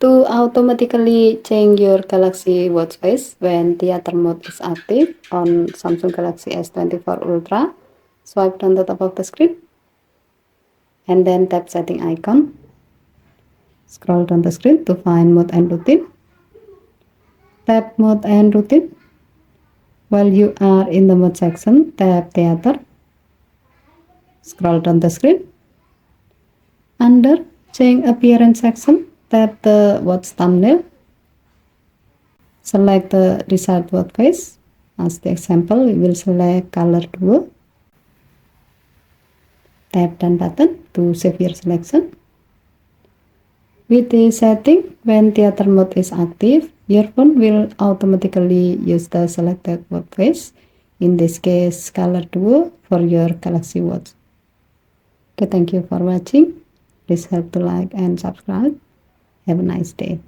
To automatically change your Galaxy Watch face when theater mode is active on Samsung Galaxy S24 Ultra, swipe down the top of the screen and then tap setting icon. Scroll down the screen to find mode and routine. Tap mode and routine. While you are in the mode section, tap theater. Scroll down the screen. Under change appearance section, tap the watch thumbnail. Select the desired watch face. As the example, we will select color duo. Tap done button to save your selection. With the setting, when theater mode is active, your phone will automatically use the selected watch face, in this case color duo, for your Galaxy Watch. Okay, thank you for watching. Please help to like and subscribe. Have a nice day.